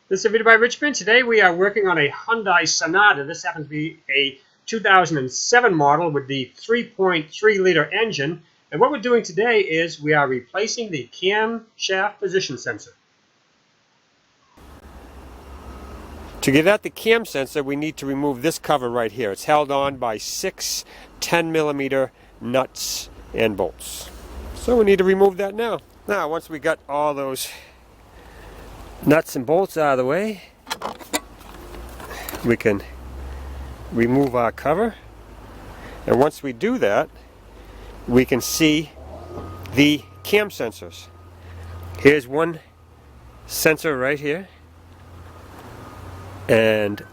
This is a video by Richmond. Today we are working on a Hyundai Sonata. This happens to be a 2007 model with the 3.3 liter engine. And what we're doing today is we are replacing the camshaft position sensor. To get at the cam sensor, we need to remove this cover right here. It's held on by 6 10mm nuts and bolts. So we need to remove that now. Now, once we got all those nuts and bolts out of the way, we can remove our cover. And once we do that, we can see the cam sensors. Here's one sensor right here, and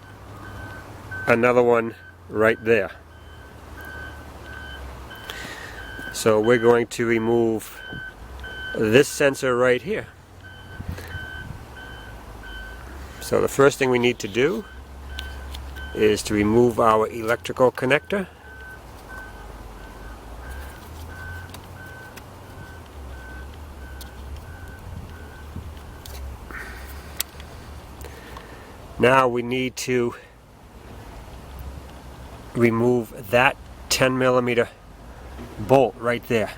another one right there. So we're going to remove this sensor right here. So the first thing we need to do is to remove our electrical connector. Now we need to remove that 10mm bolt right there.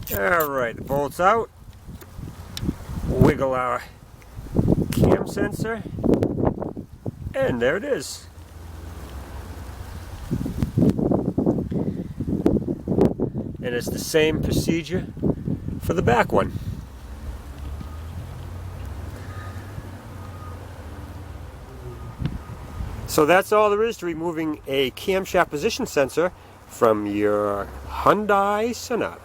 Alright, the bolt's out. Wiggle our cam sensor, and there it is. And it's the same procedure for the back one. So that's all there is to removing a camshaft position sensor from your Hyundai Sonata.